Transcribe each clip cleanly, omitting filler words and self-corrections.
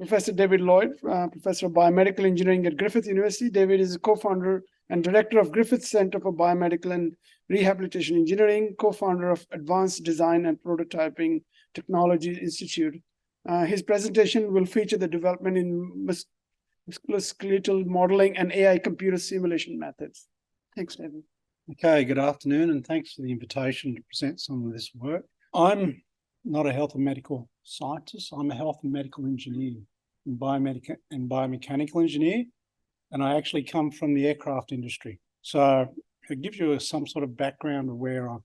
Professor David Lloyd, Professor of Biomedical Engineering at Griffith University. David is a co-founder and director of Griffith Center for Biomedical and Rehabilitation Engineering, co-founder of Advanced Design and Prototyping Technology Institute. His presentation will feature the development in musculoskeletal modeling and AI computer simulation methods. Thanks, David. Okay, good afternoon, and thanks for the invitation to present some of this work. I'm not a health and medical scientist. I'm a health and medical engineer and biomechanical engineer, and I actually come from the aircraft industry. So it gives you some sort of background of where I'm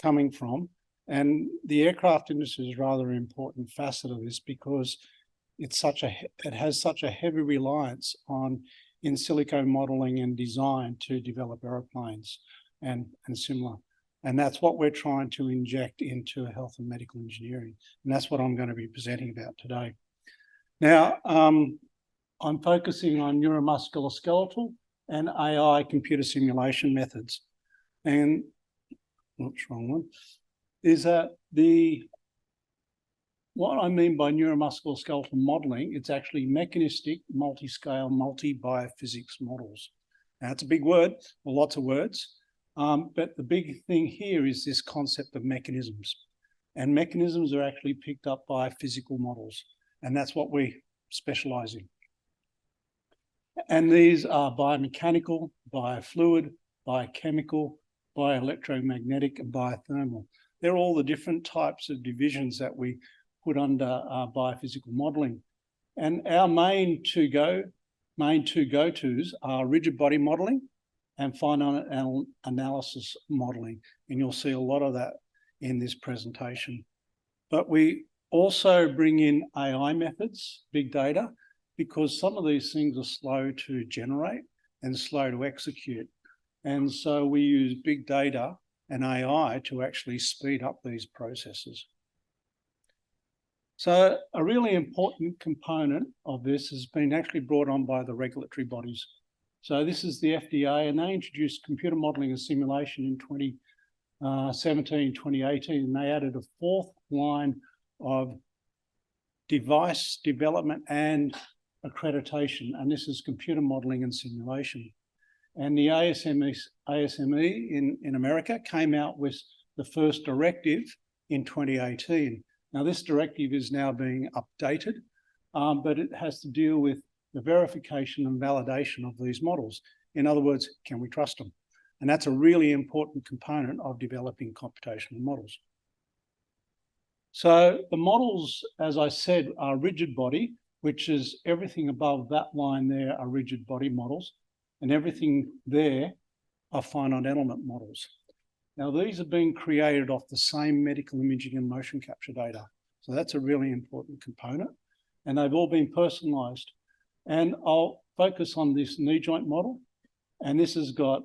coming from. And the aircraft industry is rather an important facet of this because it has such a heavy reliance on in silico modeling and design to develop aeroplanes and similar. And that's what we're trying to inject into health and medical engineering. And that's what I'm going to be presenting about today. Now, I'm focusing on neuromusculoskeletal and AI computer simulation methods. And, oops, wrong one, is that what I mean by neuromusculoskeletal modeling, it's actually mechanistic, multi-scale, multi-biophysics models. Now, it's a big word, or lots of words, but the big thing here is this concept of mechanisms. And mechanisms are actually picked up by physical models, and that's what we specialize in. And these are biomechanical, biofluid, biochemical, bioelectromagnetic, and biothermal. They're all the different types of divisions that we put under biophysical modeling. And our main two go-tos are rigid body modeling and finite analysis modeling. And you'll see a lot of that in this presentation. But we also bring in AI methods, big data, because some of these things are slow to generate and slow to execute. And so we use big data and AI to actually speed up these processes. So a really important component of this has been actually brought on by the regulatory bodies. So this is the FDA, and they introduced computer modeling and simulation in 2017, 2018, and they added a fourth line of device development and accreditation, and this is computer modeling and simulation. And the ASME in America came out with the first directive in 2018. Now, this directive is now being updated, but it has to deal with the verification and validation of these models. In other words, can we trust them? And that's a really important component of developing computational models. So the models, as I said, are rigid body, which is everything above that line there are rigid body models, and everything there are finite element models. Now, these are being created off the same medical imaging and motion capture data. So that's a really important component. And they've all been personalized. And I'll focus on this knee joint model. And this has got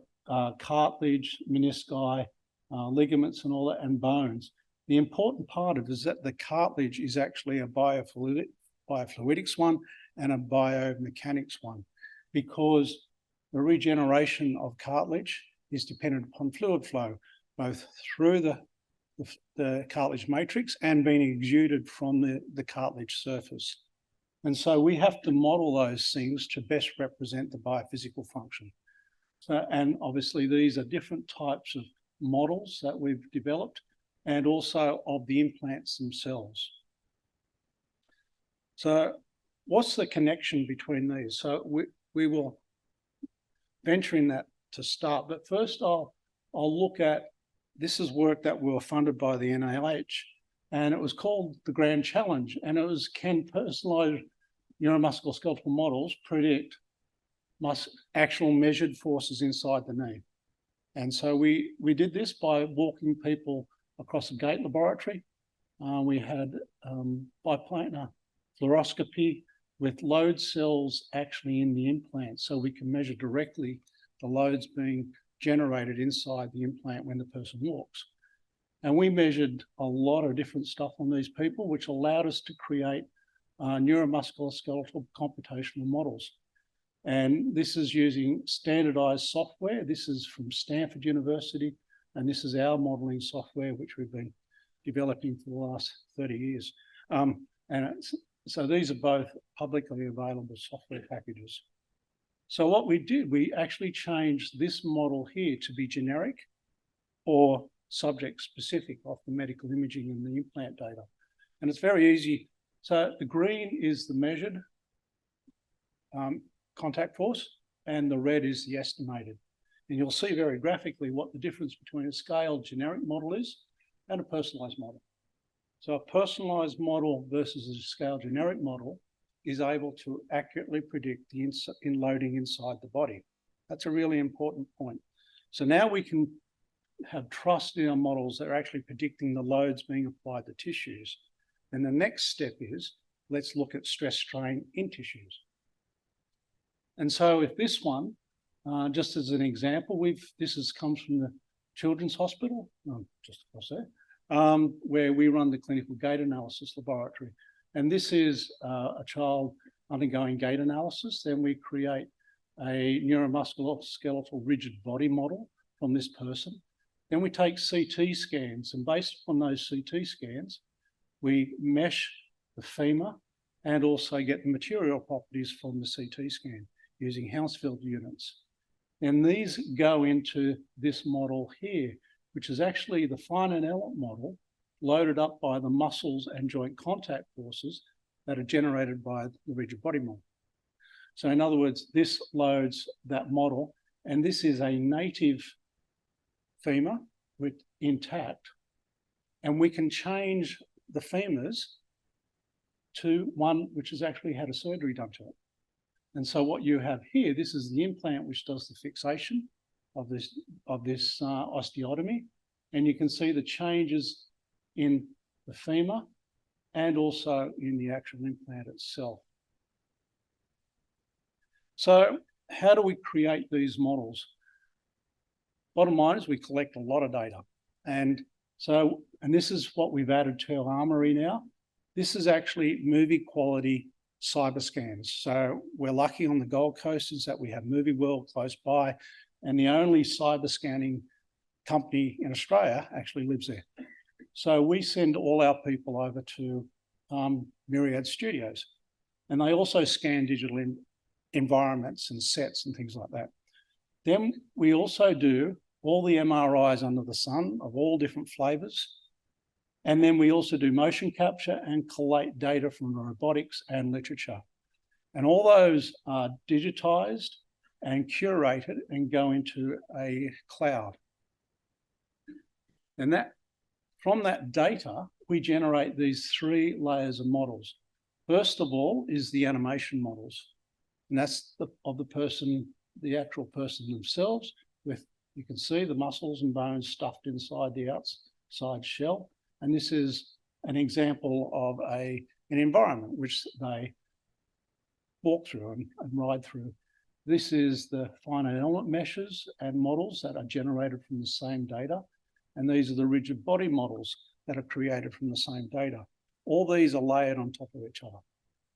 cartilage, menisci, ligaments and all that, and bones. The important part of it is that the cartilage is actually a biofluidics one and a biomechanics one, because the regeneration of cartilage is dependent upon fluid flow, both through the cartilage matrix and being exuded from the cartilage surface. And so we have to model those things to best represent the biophysical function. So, and obviously these are different types of models that we've developed, and also of the implants themselves. So what's the connection between these? So we will venture in that to start, but first I'll look at, this is work that we were funded by the NIH, and it was called the Grand Challenge, and it was, can personalized neuromusculoskeletal models predict actual measured forces inside the knee? And so we did this by walking people across a gait laboratory. We had biplanar fluoroscopy with load cells actually in the implant, so we can measure directly the loads being generated inside the implant when the person walks. And we measured a lot of different stuff on these people, which allowed us to create neuromusculoskeletal computational models. And this is using standardized software. This is from Stanford University, and this is our modeling software, which we've been developing for the last 30 years. And so these are both publicly available software packages. So what we did, we actually changed this model here to be generic or subject specific off the medical imaging and the implant data. And it's very easy. So the green is the measured contact force, and the red is the estimated. And you'll see very graphically what the difference between a scaled generic model is and a personalized model. So a personalized model versus a scaled generic model is able to accurately predict the loading inside the body. That's a really important point. So now we can have trust in our models that are actually predicting the loads being applied to tissues. And the next step is, let's look at stress strain in tissues. And so if this one, just as an example, this comes from the Children's Hospital, just across there, where we run the clinical gait analysis laboratory. And this is a child undergoing gait analysis. Then we create a neuromusculoskeletal rigid body model from this person. Then we take CT scans, and based on those CT scans, we mesh the femur and also get the material properties from the CT scan using Hounsfield units. And these go into this model here, which is actually the finite element model loaded up by the muscles and joint contact forces that are generated by the rigid body model. So in other words, this loads that model, and this is a native femur with intact, and we can change the femurs to one which has actually had a surgery done to it. And so what you have here, this is the implant which does the fixation of this osteotomy, and you can see the changes in the femur and also in the actual implant itself. So how do we create these models? Bottom line is we collect a lot of data. And this is what we've added to our armory now. This is actually movie quality cyber scans. So we're lucky on the Gold Coast is that we have Movie World close by, and the only cyber scanning company in Australia actually lives there. So we send all our people over to Myriad Studios, and they also scan digital environments and sets and things like that. Then we also do all the MRIs under the sun of all different flavors. And then we also do motion capture and collate data from robotics and literature. And all those are digitized and curated and go into a cloud. And from that data, we generate these 3 layers of models. First of all is the animation models. And that's of the person, the actual person themselves, with, you can see the muscles and bones stuffed inside the outside shell. And this is an example of an environment which they walk through and ride through. This is the finite element meshes and models that are generated from the same data. And these are the rigid body models that are created from the same data. All these are layered on top of each other.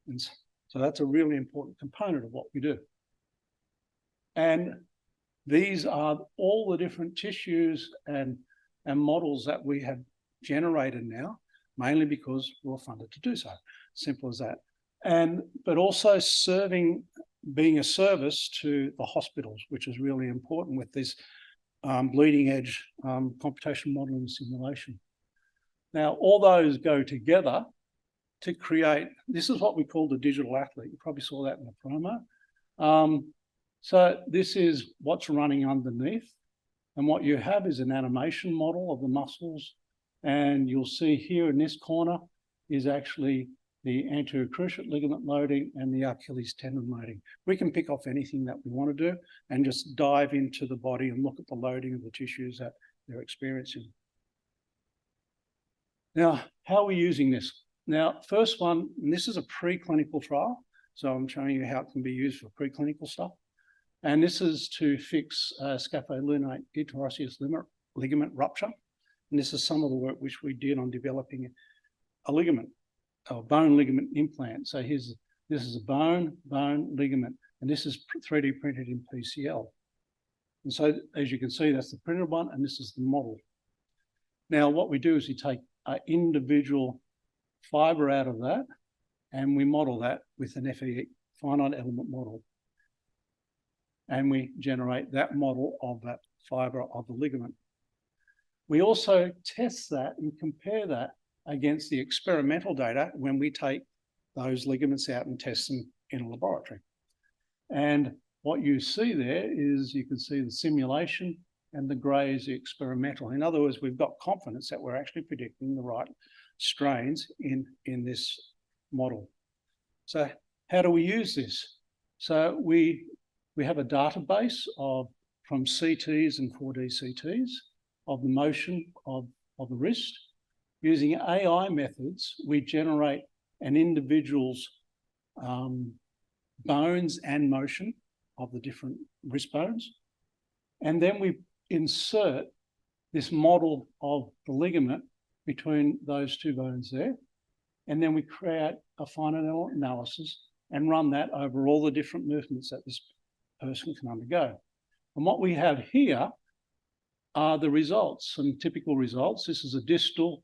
And so that's a really important component of what we do. And these are all the different tissues and models that we have generated now, mainly because we're funded to do so. Simple as that. But also being a service to the hospitals, which is really important with this bleeding edge computational modeling and simulation. Now, all those go together to create, this is what we call the digital athlete. You probably saw that in the promo. So this is what's running underneath. And what you have is an animation model of the muscles. And you'll see here in this corner is actually the anterior cruciate ligament loading and the Achilles tendon loading. We can pick off anything that we want to do and just dive into the body and look at the loading of the tissues that they're experiencing. Now, how are we using this? Now, first one, and this is a preclinical trial. So I'm showing you how it can be used for preclinical stuff. And this is to fix scapholunate interosseous ligament rupture. And this is some of the work which we did on developing a ligament, a bone ligament implant. So this is a bone ligament, and this is 3D printed in PCL. And so as you can see, that's the printed one, and this is the model. Now, what we do is we take an individual fiber out of that, and we model that with an FE, finite element model. And we generate that model of that fibre of the ligament. We also test that and compare that against the experimental data when we take those ligaments out and test them in a laboratory. And what you see there is you can see the simulation and the grey is the experimental. In other words, we've got confidence that we're actually predicting the right strains in this model. So how do we use this? So we have a database from CTs and 4D CTs of the motion of the wrist. Using AI methods, we generate an individual's bones and motion of the different wrist bones. And then we insert this model of the ligament between those two bones there. And then we create a finite element analysis and run that over all the different movements that this person can undergo. And what we have here are the results, some typical results. This is a distal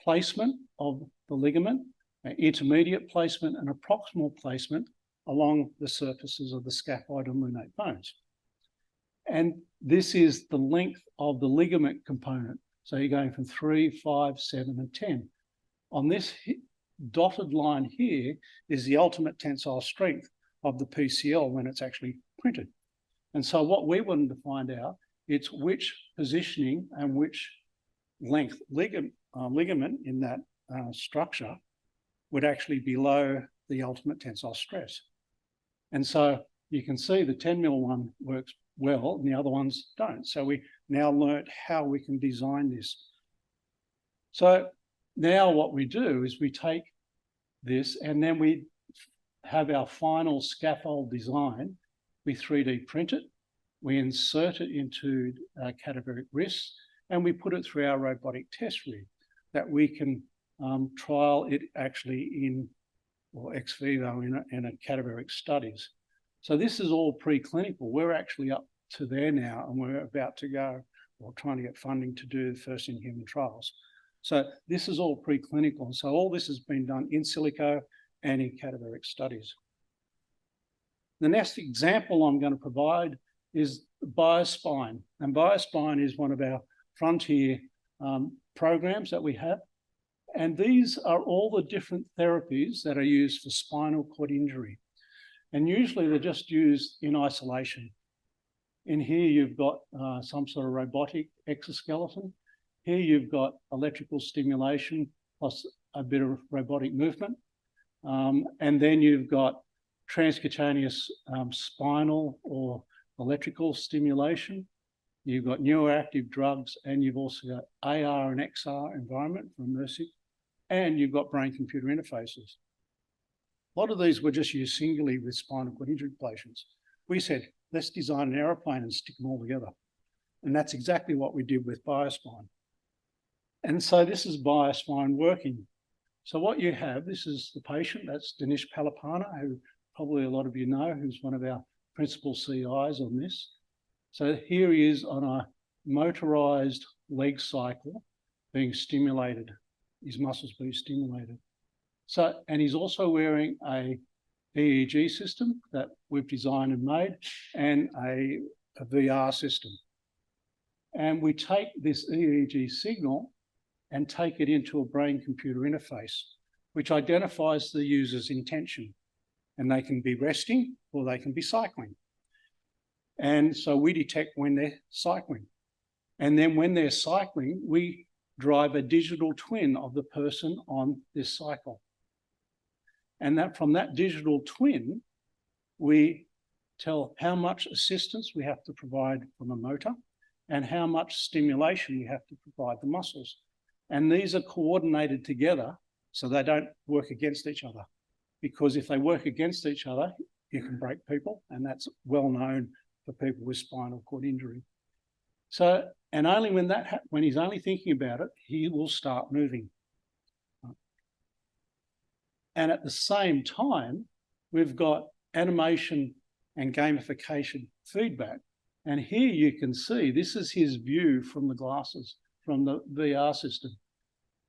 placement of the ligament, an intermediate placement and a proximal placement along the surfaces of the scaphoid and lunate bones. And this is the length of the ligament component. So you're going from 3, 5, 7, and 10. On this dotted line here is the ultimate tensile strength of the PCL when it's actually printed. And so what we wanted to find out, it's which positioning and which length ligament in that structure would actually be below the ultimate tensile stress. And so you can see the 10 mil one works well and the other ones don't. So we now learnt how we can design this. So now what we do is we take this and then we have our final scaffold design. We 3D print it, we insert it into cadaveric wrists, and we put it through our robotic test rig that we can trial it actually in, or ex vivo in a cadaveric studies. So this is all preclinical. We're actually up to there now, and we're about to go, or trying to get funding to do the first in human trials. So this is all preclinical. So all this has been done in silico and in cadaveric studies. The next example I'm going to provide is Biospine. And Biospine is one of our frontier programs that we have. And these are all the different therapies that are used for spinal cord injury. And usually they're just used in isolation. In here, you've got some sort of robotic exoskeleton. Here you've got electrical stimulation plus a bit of robotic movement. And then you've got transcutaneous spinal or electrical stimulation. You've got neuroactive drugs, and you've also got AR and XR environment for immersive, and you've got brain-computer interfaces. A lot of these were just used singularly with spinal cord injury patients. We said, let's design an aeroplane and stick them all together. And that's exactly what we did with Biospine. And so this is Biospine working. So what you have, this is the patient, that's Dinesh Palapana, who probably a lot of you know, who's one of our principal CIs on this. So here he is on a motorized leg cycle being stimulated, his muscles being stimulated. So, and he's also wearing a EEG system that we've designed and made, and a VR system. And we take this EEG signal and take it into a brain-computer interface, which identifies the user's intention. And they can be resting or they can be cycling. And so we detect when they're cycling. And then when they're cycling, we drive a digital twin of the person on this cycle. And that from that digital twin, we tell how much assistance we have to provide from a motor and how much stimulation we have to provide the muscles. And these are coordinated together so they don't work against each other. Because if they work against each other, you can break people, and that's well known for people with spinal cord injury. So, and only when he's only thinking about it, he will start moving. And at the same time, we've got animation and gamification feedback. And here you can see, this is his view from the glasses, from the VR system.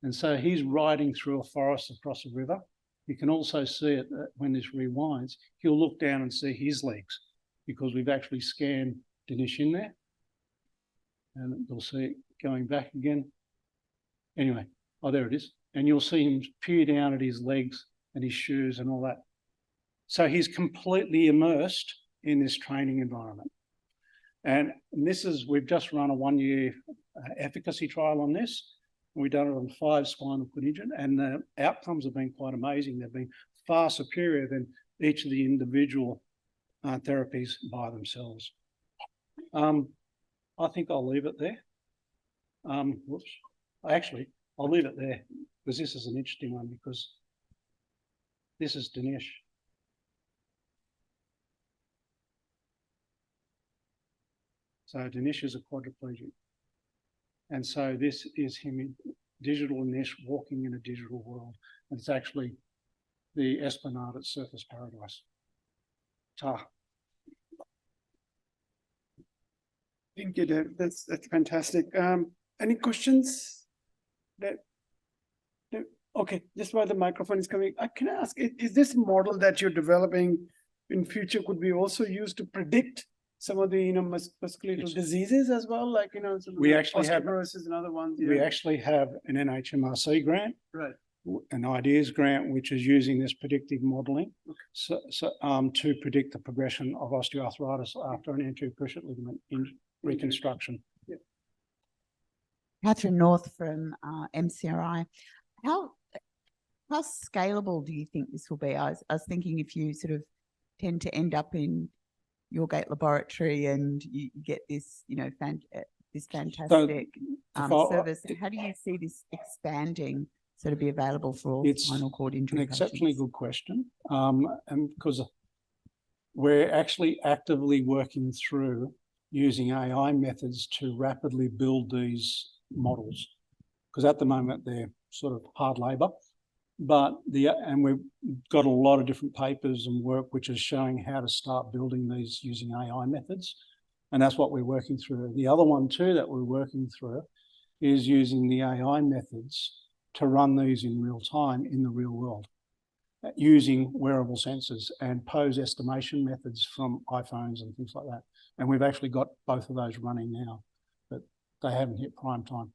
And so he's riding through a forest across a river, You can also see it when this rewinds, he'll look down and see his legs because we've actually scanned Dinesh in there. And you'll see it going back again. Anyway, oh, there it is. And you'll see him peer down at his legs and his shoes and all that. So he's completely immersed in this training environment. And this is, we've just run a 1-year efficacy trial on this. We've done it on 5 spinal cord injured, and the outcomes have been quite amazing. They've been far superior than each of the individual therapies by themselves. I think I'll leave it there. Whoops. Actually, I'll leave it there because this is an interesting one, because this is Dinesh. So Dinesh is a quadriplegic. And so this is him in digital Dinesh walking in a digital world. And it's actually the Esplanade at Surface Paradise. Ta. Thank you, Dave. That's fantastic. Any questions? Okay, just while the microphone is coming, can I ask, is this model that you're developing in future could be also used to predict some of the musculoskeletal diseases as well, like we actually have osteoporosis and other ones? We actually have an NHMRC grant, right? An ideas grant, which is using this predictive modelling, to predict the progression of osteoarthritis after an anterior cruciate ligament reconstruction. Yeah. Catherine North from MCRI. How scalable do you think this will be? I was thinking if you sort of tend to end up in your gate laboratory and you get this, this fantastic service, how do you see this expanding, so to be available for all spinal cord injury patients? An exceptionally good question, and because we're actually actively working through using AI methods to rapidly build these models, because at the moment they're sort of hard labour. And we've got a lot of different papers and work which is showing how to start building these using AI methods. And that's what we're working through. The other one too that we're working through is using the AI methods to run these in real time in the real world, using wearable sensors and pose estimation methods from iPhones and things like that. And we've actually got both of those running now, but they haven't hit prime time.